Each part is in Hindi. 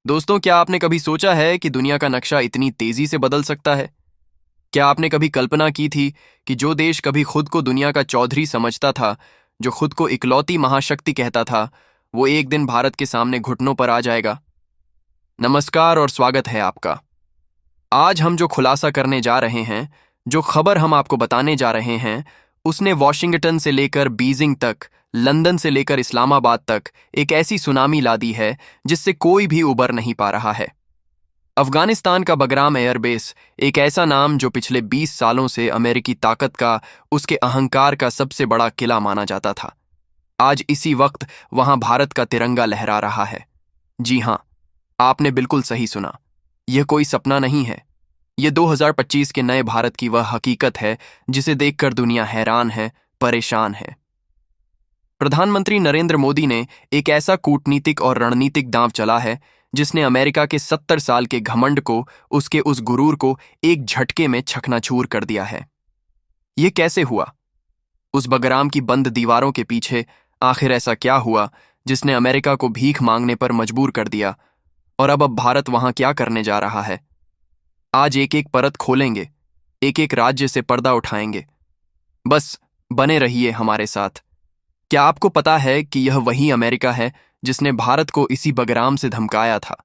दोस्तों, क्या आपने कभी सोचा है कि दुनिया का नक्शा इतनी तेजी से बदल सकता है? क्या आपने कभी कल्पना की थी कि जो देश कभी खुद को दुनिया का चौधरी समझता था, जो खुद को इकलौती महाशक्ति कहता था, वो एक दिन भारत के सामने घुटनों पर आ जाएगा? नमस्कार और स्वागत है आपका। आज हम जो खुलासा करने जा रहे हैं, जो खबर हम आपको बताने जा रहे हैं, उसने वॉशिंगटन से लेकर बीजिंग तक, लंदन से लेकर इस्लामाबाद तक एक ऐसी सुनामी ला दी है जिससे कोई भी उबर नहीं पा रहा है। अफगानिस्तान का बगराम एयरबेस, एक ऐसा नाम जो पिछले 20 सालों से अमेरिकी ताकत का, उसके अहंकार का सबसे बड़ा किला माना जाता था। आज इसी वक्त वहां भारत का तिरंगा लहरा रहा है। जी हां, आपने बिल्कुल सही सुना। यह कोई सपना नहीं है। ये 2025 के नए भारत की वह हकीकत है जिसे देखकर दुनिया हैरान है, परेशान है। प्रधानमंत्री नरेंद्र मोदी ने एक ऐसा कूटनीतिक और रणनीतिक दांव चला है जिसने अमेरिका के 70 साल के घमंड को, उसके उस गुरूर को एक झटके में चकनाचूर कर दिया है। ये कैसे हुआ? उस बगराम की बंद दीवारों के पीछे आखिर ऐसा क्या हुआ जिसने अमेरिका को भीख मांगने पर मजबूर कर दिया? और अब भारत वहां क्या करने जा रहा है? आज एक एक परत खोलेंगे, एक एक राज्य से पर्दा उठाएंगे। बस बने रहिए हमारे साथ। क्या आपको पता है कि यह वही अमेरिका है जिसने भारत को इसी बगराम से धमकाया था?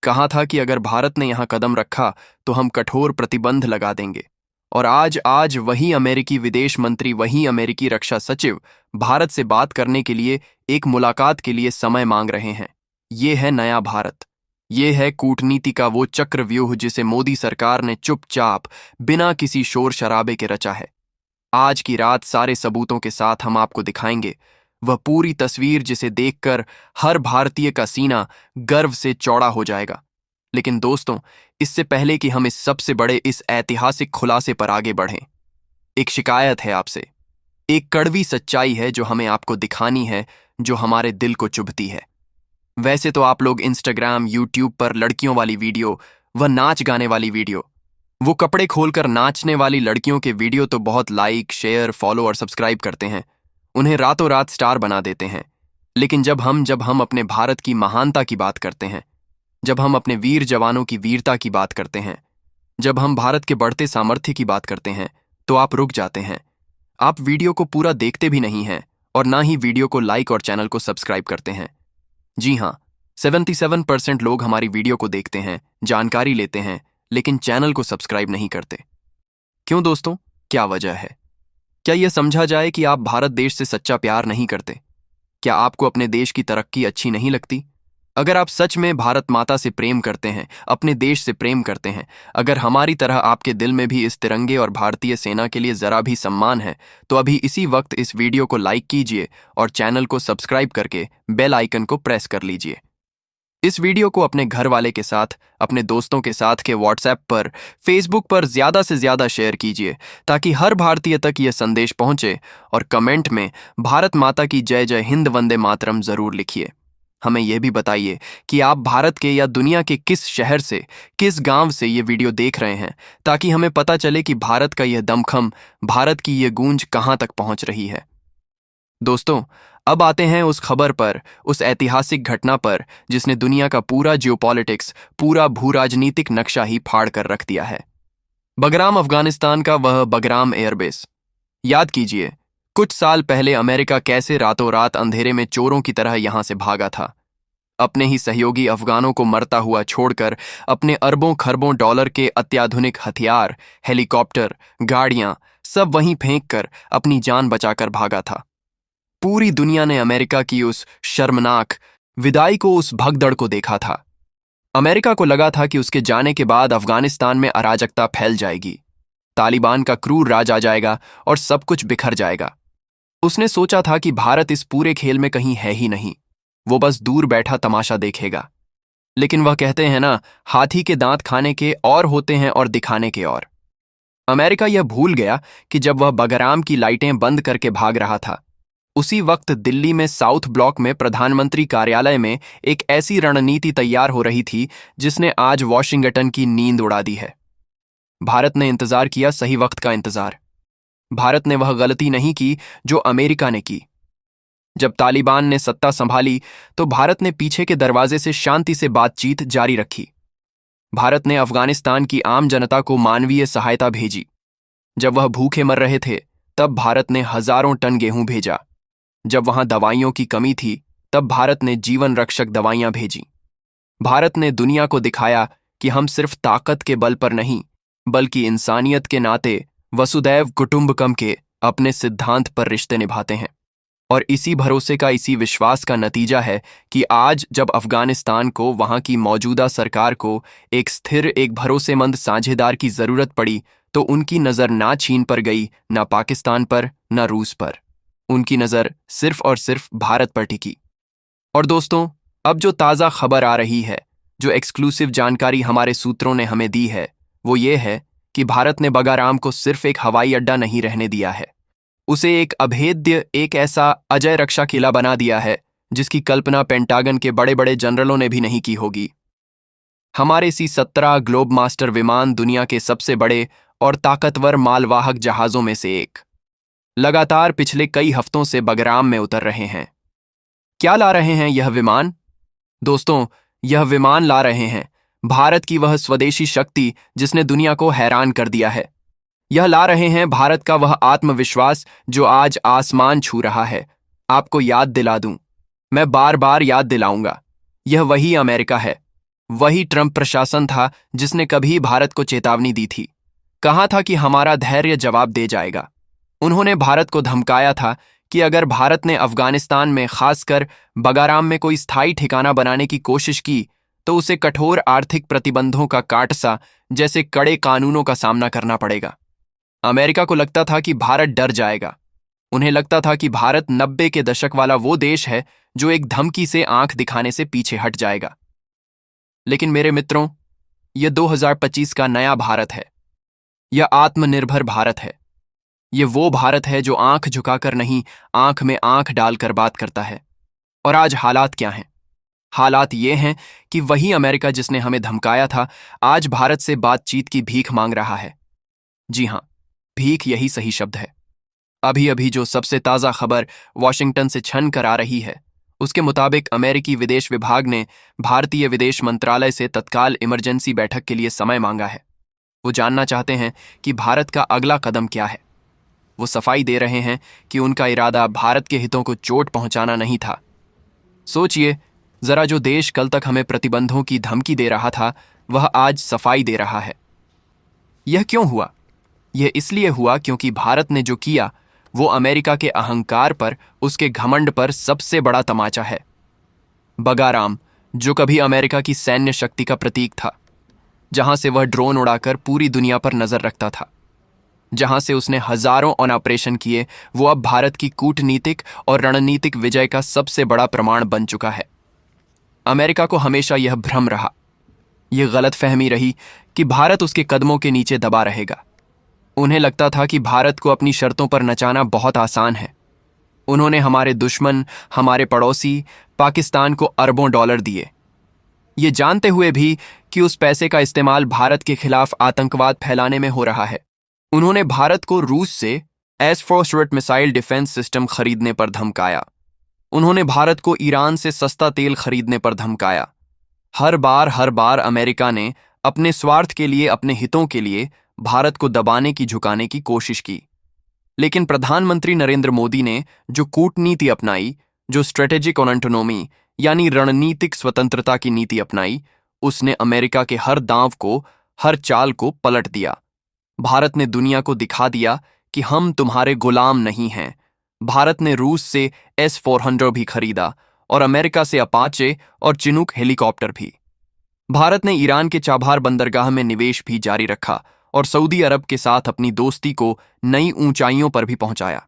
कहा था कि अगर भारत ने यहां कदम रखा तो हम कठोर प्रतिबंध लगा देंगे। और आज आज वही अमेरिकी विदेश मंत्री, वही अमेरिकी रक्षा सचिव भारत से बात करने के लिए, एक मुलाकात के लिए समय मांग रहे हैं। ये है नया भारत। ये है कूटनीति का वो चक्रव्यूह जिसे मोदी सरकार ने चुपचाप, बिना किसी शोर शराबे के रचा है। आज की रात सारे सबूतों के साथ हम आपको दिखाएंगे वह पूरी तस्वीर जिसे देखकर हर भारतीय का सीना गर्व से चौड़ा हो जाएगा। लेकिन दोस्तों, इससे पहले कि हम इस सबसे बड़े, इस ऐतिहासिक खुलासे पर आगे बढ़ें, एक शिकायत है आपसे। एक कड़वी सच्चाई है जो हमें आपको दिखानी है, जो हमारे दिल को चुभती है। वैसे तो आप लोग इंस्टाग्राम, यूट्यूब पर लड़कियों वाली वीडियो, वह नाच गाने वाली वीडियो, वो कपड़े खोलकर नाचने वाली लड़कियों के वीडियो तो बहुत लाइक, शेयर, फॉलो और सब्सक्राइब करते हैं, उन्हें रातों रात स्टार बना देते हैं। लेकिन जब हम अपने भारत की महानता की बात करते हैं, जब हम अपने वीर जवानों की वीरता की बात करते हैं, जब हम भारत के बढ़ते सामर्थ्य की बात करते हैं, तो आप रुक जाते हैं। आप वीडियो को पूरा देखते भी नहीं हैं और ना ही वीडियो को लाइक और चैनल को सब्सक्राइब करते हैं। जी हाँ, 77% लोग हमारी वीडियो को देखते हैं, जानकारी लेते हैं, लेकिन चैनल को सब्सक्राइब नहीं करते। क्यों दोस्तों? क्या वजह है? क्या यह समझा जाए कि आप भारत देश से सच्चा प्यार नहीं करते? क्या आपको अपने देश की तरक्की अच्छी नहीं लगती? अगर आप सच में भारत माता से प्रेम करते हैं, अपने देश से प्रेम करते हैं, अगर हमारी तरह आपके दिल में भी इस तिरंगे और भारतीय सेना के लिए जरा भी सम्मान है, तो अभी इसी वक्त इस वीडियो को लाइक कीजिए और चैनल को सब्सक्राइब करके बेल आइकन को प्रेस कर लीजिए। इस वीडियो को अपने घर वाले के साथ, अपने दोस्तों के साथ के व्हाट्सएप पर, फेसबुक पर ज्यादा से ज्यादा शेयर कीजिए ताकि हर भारतीय तक यह संदेश पहुंचे। और कमेंट में भारत माता की जय जय हिंद वंदे मातरम जरूर लिखिए। हमें यह भी बताइए कि आप भारत के या दुनिया के किस शहर से, किस गांव से ये वीडियो देख रहे हैं, ताकि हमें पता चले कि भारत का यह दमखम, भारत की यह गूंज कहां तक पहुंच रही है। दोस्तों, अब आते हैं उस खबर पर, उस ऐतिहासिक घटना पर जिसने दुनिया का पूरा जियोपॉलिटिक्स, पूरा भूराजनीतिक नक्शा ही फाड़ कर रख दिया है। बगराम, अफगानिस्तान का वह बगराम एयरबेस। याद कीजिए, कुछ साल पहले अमेरिका कैसे रातों रात अंधेरे में चोरों की तरह यहां से भागा था। अपने ही सहयोगी अफगानों को मरता हुआ छोड़कर अपने अरबों खरबों डॉलर के अत्याधुनिक हथियार, हेलीकॉप्टर, गाड़ियां सब वहीं फेंक कर अपनी जान बचाकर भागा था। पूरी दुनिया ने अमेरिका की उस शर्मनाक विदाई को, उस भगदड़ को देखा था। अमेरिका को लगा था कि उसके जाने के बाद अफगानिस्तान में अराजकता फैल जाएगी, तालिबान का क्रूर राज आ जाएगा और सब कुछ बिखर जाएगा। उसने सोचा था कि भारत इस पूरे खेल में कहीं है ही नहीं, वो बस दूर बैठा तमाशा देखेगा। लेकिन वह कहते हैं ना, हाथी के दांत खाने के और होते हैं और दिखाने के और। अमेरिका यह भूल गया कि जब वह बगराम की लाइटें बंद करके भाग रहा था, उसी वक्त दिल्ली में साउथ ब्लॉक में प्रधानमंत्री कार्यालय में एक ऐसी रणनीति तैयार हो रही थी जिसने आज वॉशिंगटन की नींद उड़ा दी है। भारत ने इंतजार किया, सही वक्त का इंतजार। भारत ने वह गलती नहीं की जो अमेरिका ने की। जब तालिबान ने सत्ता संभाली तो भारत ने पीछे के दरवाजे से शांति से बातचीत जारी रखी। भारत ने अफगानिस्तान की आम जनता को मानवीय सहायता भेजी। जब वह भूखे मर रहे थे तब भारत ने हजारों टन गेहूं भेजा। जब वहां दवाइयों की कमी थी तब भारत ने जीवन रक्षक दवाइयां भेजी। भारत ने दुनिया को दिखाया कि हम सिर्फ ताकत के बल पर नहीं बल्कि इंसानियत के नाते वसुदैव कुटुंबकम के अपने सिद्धांत पर रिश्ते निभाते हैं। और इसी भरोसे का, इसी विश्वास का नतीजा है कि आज जब अफगानिस्तान को, वहां की मौजूदा सरकार को एक स्थिर, एक भरोसेमंद साझेदार की जरूरत पड़ी तो उनकी नजर ना चीन पर गई, ना पाकिस्तान पर, ना रूस पर। उनकी नजर सिर्फ और सिर्फ भारत पर टिकी। और दोस्तों, अब जो ताज़ा खबर आ रही है, जो एक्सक्लूसिव जानकारी हमारे सूत्रों ने हमें दी है, वो ये है कि भारत ने बगाराम को सिर्फ एक हवाई अड्डा नहीं रहने दिया है, उसे एक अभेद्य, एक ऐसा अजय रक्षा किला बना दिया है जिसकी कल्पना पेंटागन के बड़े बड़े जनरलों ने भी नहीं की होगी। हमारे C-17 ग्लोब मास्टर विमान दुनिया के सबसे बड़े और ताकतवर मालवाहक जहाजों में से एक, लगातार पिछले कई हफ्तों से बगराम में उतर रहे हैं। क्या ला रहे हैं यह विमान? दोस्तों, यह विमान ला रहे हैं भारत की वह स्वदेशी शक्ति जिसने दुनिया को हैरान कर दिया है। यह ला रहे हैं भारत का वह आत्मविश्वास जो आज आसमान छू रहा है। आपको याद दिला दूं, मैं बार बार याद दिलाऊंगा, यह वही अमेरिका है, वही ट्रंप प्रशासन था जिसने कभी भारत को चेतावनी दी थी, कहा था कि हमारा धैर्य जवाब दे जाएगा। उन्होंने भारत को धमकाया था कि अगर भारत ने अफगानिस्तान में, खासकर बगाराम में कोई स्थायी ठिकाना बनाने की कोशिश की तो उसे कठोर आर्थिक प्रतिबंधों का काटसा जैसे कड़े कानूनों का सामना करना पड़ेगा। अमेरिका को लगता था कि भारत डर जाएगा। उन्हें लगता था कि भारत 90 के दशक वाला वो देश है जो एक धमकी से आंख दिखाने से पीछे हट जाएगा। लेकिन मेरे मित्रों, यह 2025 का नया भारत है। यह आत्मनिर्भर भारत है। यह वो भारत है जो आंख झुकाकर नहीं, आंख में आंख डालकर बात करता है। और आज हालात क्या हैं? हालात ये हैं कि वही अमेरिका जिसने हमें धमकाया था, आज भारत से बातचीत की भीख मांग रहा है। जी हां, भीख यही सही शब्द है। अभी अभी जो सबसे ताज़ा खबर वॉशिंगटन से छन कर आ रही है, उसके मुताबिक अमेरिकी विदेश विभाग ने भारतीय विदेश मंत्रालय से तत्काल इमरजेंसी बैठक के लिए समय मांगा है। वो जानना चाहते हैं कि भारत का अगला कदम क्या है। वो सफाई दे रहे हैं कि उनका इरादा भारत के हितों को चोट पहुंचाना नहीं था। सोचिए जरा, जो देश कल तक हमें प्रतिबंधों की धमकी दे रहा था, वह आज सफाई दे रहा है। यह क्यों हुआ? यह इसलिए हुआ क्योंकि भारत ने जो किया वो अमेरिका के अहंकार पर, उसके घमंड पर सबसे बड़ा तमाचा है। बगाराम, जो कभी अमेरिका की सैन्य शक्ति का प्रतीक था, जहां से वह ड्रोन उड़ाकर पूरी दुनिया पर नजर रखता था, जहां से उसने हजारों ऑपरेशन किए, वो अब भारत की कूटनीतिक और रणनीतिक विजय का सबसे बड़ा प्रमाण बन चुका है। अमेरिका को हमेशा यह भ्रम रहा, यह गलतफहमी रही कि भारत उसके कदमों के नीचे दबा रहेगा। उन्हें लगता था कि भारत को अपनी शर्तों पर नचाना बहुत आसान है। उन्होंने हमारे दुश्मन, हमारे पड़ोसी पाकिस्तान को अरबों डॉलर दिए, ये जानते हुए भी कि उस पैसे का इस्तेमाल भारत के खिलाफ आतंकवाद फैलाने में हो रहा है। उन्होंने भारत को रूस से S-400 मिसाइल डिफेंस सिस्टम खरीदने पर धमकाया। उन्होंने भारत को ईरान से सस्ता तेल खरीदने पर धमकाया। हर बार अमेरिका ने अपने स्वार्थ के लिए, अपने हितों के लिए भारत को दबाने की, झुकाने की कोशिश की। लेकिन प्रधानमंत्री नरेंद्र मोदी ने जो कूटनीति अपनाई, जो स्ट्रेटेजिक ऑटोनॉमी यानी रणनीतिक स्वतंत्रता की नीति अपनाई, उसने अमेरिका के हर दांव को, हर चाल को पलट दिया। भारत ने दुनिया को दिखा दिया कि हम तुम्हारे गुलाम नहीं हैं। भारत ने रूस से S-400 भी खरीदा और अमेरिका से अपाचे और चिनूक हेलीकॉप्टर भी। भारत ने ईरान के चाबहार बंदरगाह में निवेश भी जारी रखा और सऊदी अरब के साथ अपनी दोस्ती को नई ऊंचाइयों पर भी पहुंचाया।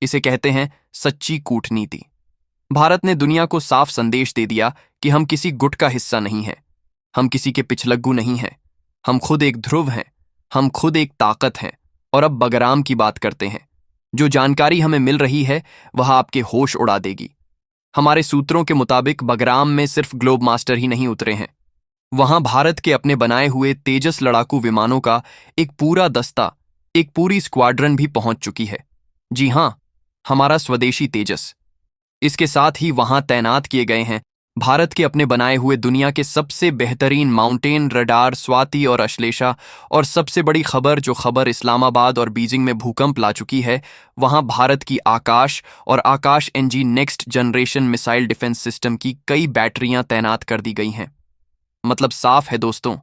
इसे कहते हैं सच्ची कूटनीति। भारत ने दुनिया को साफ संदेश दे दिया कि हम किसी गुट का हिस्सा नहीं हैं, हम किसी के पिछलग्गू नहीं हैं, हम खुद एक ध्रुव हैं, हम खुद एक ताकत हैं। और अब बगराम की बात करते हैं। जो जानकारी हमें मिल रही है वह आपके होश उड़ा देगी। हमारे सूत्रों के मुताबिक बगराम में सिर्फ ग्लोब मास्टर ही नहीं उतरे हैं, वहां भारत के अपने बनाए हुए तेजस लड़ाकू विमानों का एक पूरा दस्ता, एक पूरी स्क्वाड्रन भी पहुंच चुकी है। जी हां, हमारा स्वदेशी तेजस। इसके साथ ही वहां तैनात किए गए हैं भारत के अपने बनाए हुए दुनिया के सबसे बेहतरीन माउंटेन रडार स्वाति और अश्लेषा। और सबसे बड़ी खबर, जो खबर इस्लामाबाद और बीजिंग में भूकंप ला चुकी है, वहां भारत की आकाश और Akash NG next generation missile defence system की कई बैटरियां तैनात कर दी गई हैं। मतलब साफ है दोस्तों,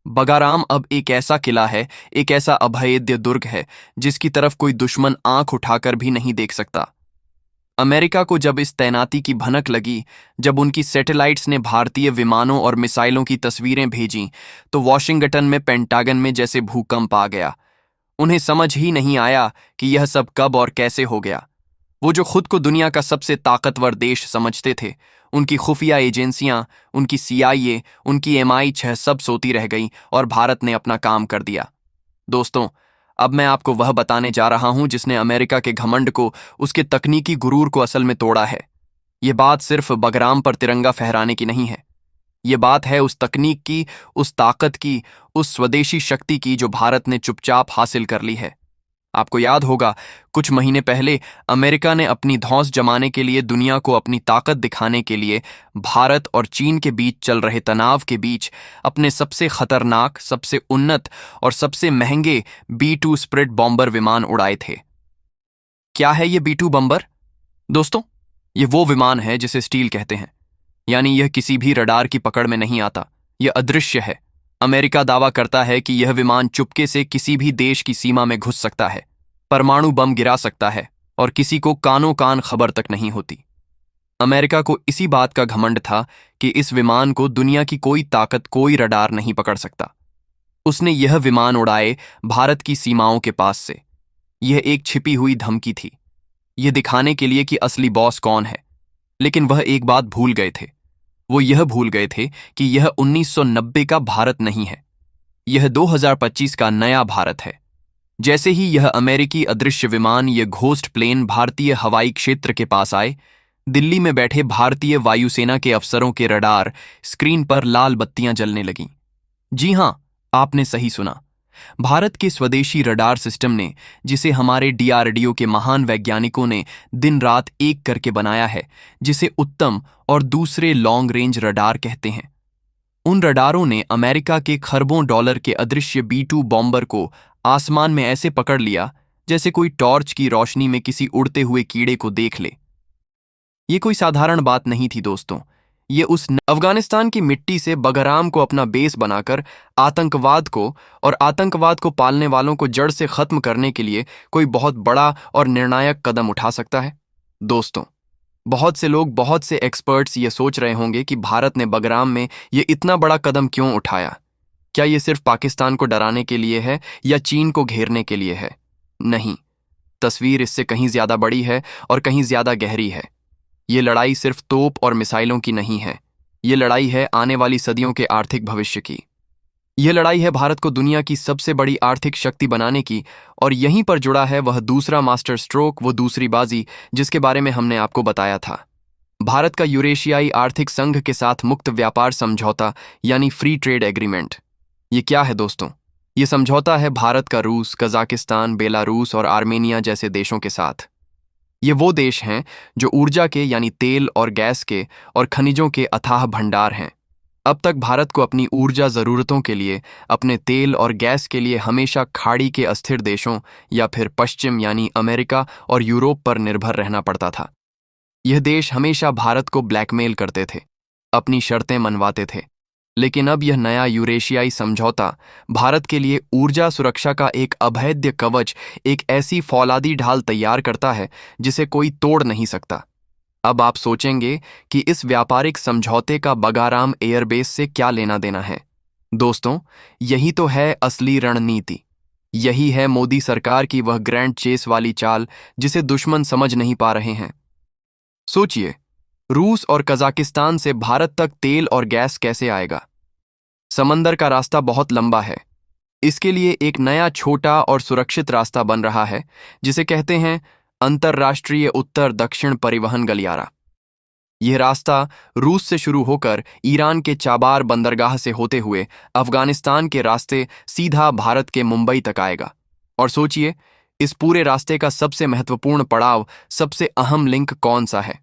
बगाराम अब एक ऐसा किला है, एक ऐसा अभेद्य दुर्ग है जिसकी तरफ कोई दुश्मन आंख उठाकर भी नहीं देख सकता। अमेरिका को जब इस तैनाती की भनक लगी, जब उनकी सैटेलाइट्स ने भारतीय विमानों और मिसाइलों की तस्वीरें भेजीं, तो वॉशिंगटन में पेंटागन में जैसे भूकंप आ गया। उन्हें समझ ही नहीं आया कि यह सब कब और कैसे हो गया। वो जो खुद को दुनिया का सबसे ताकतवर देश समझते थे, उनकी खुफिया एजेंसियां, उनकी CIA, उनकी MI6 सब सोती रह गई और भारत ने अपना काम कर दिया। दोस्तों, अब मैं आपको वह बताने जा रहा हूं जिसने अमेरिका के घमंड को, उसके तकनीकी गुरूर को असल में तोड़ा है। ये बात सिर्फ बगराम पर तिरंगा फहराने की नहीं है। ये बात है उस तकनीक की, उस ताकत की, उस स्वदेशी शक्ति की जो भारत ने चुपचाप हासिल कर ली है। आपको याद होगा, कुछ महीने पहले अमेरिका ने अपनी धौंस जमाने के लिए, दुनिया को अपनी ताकत दिखाने के लिए, भारत और चीन के बीच चल रहे तनाव के बीच अपने सबसे खतरनाक, सबसे उन्नत और सबसे महंगे B-2 स्प्रिट बॉम्बर विमान उड़ाए थे। क्या है ये B-2 बॉम्बर? दोस्तों, ये वो विमान है जिसे स्टील कहते हैं, यानी यह किसी भी रडार की पकड़ में नहीं आता, यह अदृश्य है। अमेरिका दावा करता है कि यह विमान चुपके से किसी भी देश की सीमा में घुस सकता है, परमाणु बम गिरा सकता है और किसी को कानों कान खबर तक नहीं होती। अमेरिका को इसी बात का घमंड था कि इस विमान को दुनिया की कोई ताकत, कोई रडार नहीं पकड़ सकता। उसने यह विमान उड़ाए भारत की सीमाओं के पास से। यह एक छिपी हुई धमकी थी, यह दिखाने के लिए कि असली बॉस कौन है। लेकिन वह एक बात भूल गए थे। वो यह भूल गए थे कि यह 1990 का भारत नहीं है, यह 2025 का नया भारत है। जैसे ही यह अमेरिकी अदृश्य विमान, यह घोस्ट प्लेन भारतीय हवाई क्षेत्र के पास आए, दिल्ली में बैठे भारतीय वायुसेना के अफसरों के रडार स्क्रीन पर लाल बत्तियां जलने लगीं। जी हां, आपने सही सुना। भारत के स्वदेशी रडार सिस्टम ने, जिसे हमारे DRDO के महान वैज्ञानिकों ने दिन रात एक करके बनाया है, जिसे उत्तम और दूसरे लॉन्ग रेंज रडार कहते हैं, उन रडारों ने अमेरिका के खरबों डॉलर के अदृश्य B-2 बॉम्बर को आसमान में ऐसे पकड़ लिया जैसे कोई टॉर्च की रोशनी में किसी उड़ते हुए कीड़े को देख ले। ये कोई साधारण बात नहीं थी दोस्तों। ये उस अफगानिस्तान की मिट्टी से बगराम को अपना बेस बनाकर आतंकवाद को और आतंकवाद को पालने वालों को जड़ से खत्म करने के लिए कोई बहुत बड़ा और निर्णायक कदम उठा सकता है। दोस्तों, बहुत से लोग, बहुत से एक्सपर्ट्स ये सोच रहे होंगे कि भारत ने बगराम में ये इतना बड़ा कदम क्यों उठाया। क्या ये सिर्फ पाकिस्तान को डराने के लिए है या चीन को घेरने के लिए है? नहीं, तस्वीर इससे कहीं ज्यादा बड़ी है और कहीं ज्यादा गहरी है। ये लड़ाई सिर्फ तोप और मिसाइलों की नहीं है, ये लड़ाई है आने वाली सदियों के आर्थिक भविष्य की। यह लड़ाई है भारत को दुनिया की सबसे बड़ी आर्थिक शक्ति बनाने की, और यहीं पर जुड़ा है वह दूसरा मास्टर स्ट्रोक, वो दूसरी बाजी जिसके बारे में हमने आपको बताया था। भारत का यूरेशियाई आर्थिक संघ के साथ मुक्त व्यापार समझौता, यानी फ्री ट्रेड एग्रीमेंट। ये क्या है दोस्तों? ये समझौता है भारत का रूस, कजाकिस्तान, बेलारूस और आर्मेनिया जैसे देशों के साथ। ये वो देश हैं जो ऊर्जा के, यानी तेल और गैस के और खनिजों के अथाह भंडार हैं। अब तक भारत को अपनी ऊर्जा ज़रूरतों के लिए, अपने तेल और गैस के लिए हमेशा खाड़ी के अस्थिर देशों या फिर पश्चिम यानी अमेरिका और यूरोप पर निर्भर रहना पड़ता था। यह देश हमेशा भारत को ब्लैकमेल करते थे, अपनी शर्तें मनवाते थे। लेकिन अब यह नया यूरेशियाई समझौता भारत के लिए ऊर्जा सुरक्षा का एक अभेद्य कवच, एक ऐसी फौलादी ढाल तैयार करता है जिसे कोई तोड़ नहीं सकता। अब आप सोचेंगे कि इस व्यापारिक समझौते का बगाराम एयरबेस से क्या लेना देना है। दोस्तों, यही तो है असली रणनीति। यही है मोदी सरकार की वह ग्रैंड चेस वाली चाल जिसे दुश्मन समझ नहीं पा रहे हैं। सोचिए, रूस और कजाकिस्तान से भारत तक तेल और गैस कैसे आएगा? समंदर का रास्ता बहुत लंबा है। इसके लिए एक नया छोटा और सुरक्षित रास्ता बन रहा है जिसे कहते हैं अंतर्राष्ट्रीय उत्तर दक्षिण परिवहन गलियारा। यह रास्ता रूस से शुरू होकर ईरान के चाबार बंदरगाह से होते हुए अफगानिस्तान के रास्ते सीधा भारत के मुंबई तक आएगा। और सोचिए, इस पूरे रास्ते का सबसे महत्वपूर्ण पड़ाव, सबसे अहम लिंक कौन सा है?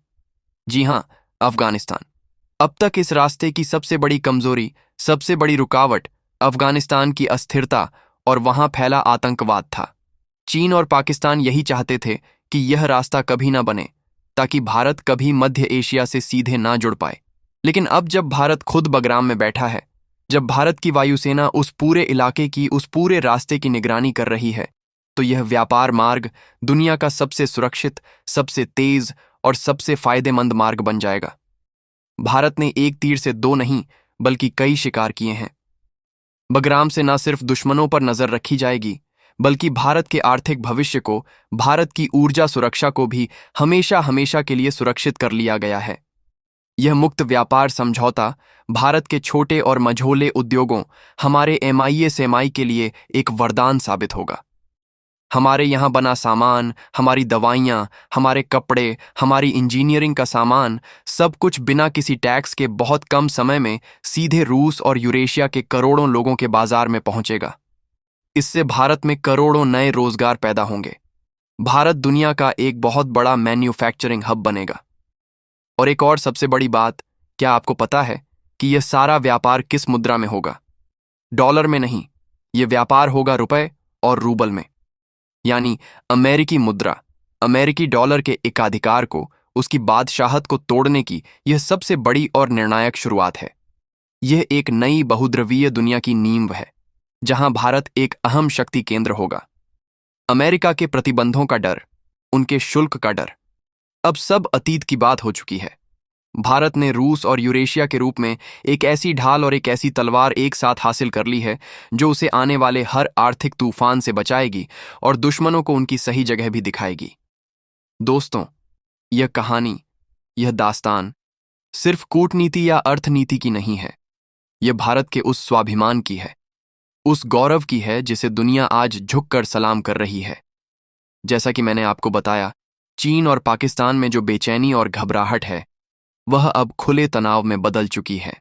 जी हाँ, अफगानिस्तान। अब तक इस रास्ते की सबसे बड़ी कमजोरी, सबसे बड़ी रुकावट अफगानिस्तान की अस्थिरता और वहां फैला आतंकवाद था। चीन और पाकिस्तान यही चाहते थे कि यह रास्ता कभी ना बने, ताकि भारत कभी मध्य एशिया से सीधे ना जुड़ पाए। लेकिन अब जब भारत खुद बगराम में बैठा है, जब भारत की वायुसेना उस पूरे इलाके की, उस पूरे रास्ते की निगरानी कर रही है, तो यह व्यापार मार्ग दुनिया का सबसे सुरक्षित, सबसे तेज और सबसे फायदेमंद मार्ग बन जाएगा। भारत ने एक तीर से दो नहीं, बल्कि कई शिकार किए हैं। बगराम से न सिर्फ दुश्मनों पर नजर रखी जाएगी, बल्कि भारत के आर्थिक भविष्य को, भारत की ऊर्जा सुरक्षा को भी हमेशा हमेशा के लिए सुरक्षित कर लिया गया है। यह मुक्त व्यापार समझौता भारत के छोटे और मझोले उद्योगों, हमारे एमआईएसएमई के लिए एक वरदान साबित होगा। हमारे यहाँ बना सामान, हमारी दवाइयाँ, हमारे कपड़े, हमारी इंजीनियरिंग का सामान, सब कुछ बिना किसी टैक्स के बहुत कम समय में सीधे रूस और यूरेशिया के करोड़ों लोगों के बाजार में पहुंचेगा। इससे भारत में करोड़ों नए रोजगार पैदा होंगे। भारत दुनिया का एक बहुत बड़ा मैन्युफैक्चरिंग हब बनेगा। और एक और सबसे बड़ी बात, क्या आपको पता है कि यह सारा व्यापार किस मुद्रा में होगा? डॉलर में नहीं, यह व्यापार होगा रुपए और रूबल में, यानी अमेरिकी मुद्रा, अमेरिकी डॉलर के एकाधिकार को, उसकी बादशाहत को तोड़ने की यह सबसे बड़ी और निर्णायक शुरुआत है। यह एक नई बहुद्रवीय दुनिया की नींव है, जहां भारत एक अहम शक्ति केंद्र होगा। अमेरिका के प्रतिबंधों का डर, उनके शुल्क का डर, अब सब अतीत की बात हो चुकी है। भारत ने रूस और यूरेशिया के रूप में एक ऐसी ढाल और एक ऐसी तलवार एक साथ हासिल कर ली है, जो उसे आने वाले हर आर्थिक तूफान से बचाएगी और दुश्मनों को उनकी सही जगह भी दिखाएगी। दोस्तों, यह कहानी, यह दास्तान सिर्फ कूटनीति या अर्थनीति की नहीं है। यह भारत के उस स्वाभिमान की है, उस गौरव की है जिसे दुनिया आज झुककर सलाम कर रही है। जैसा कि मैंने आपको बताया, चीन और पाकिस्तान में जो बेचैनी और घबराहट है, वह अब खुले तनाव में बदल चुकी है।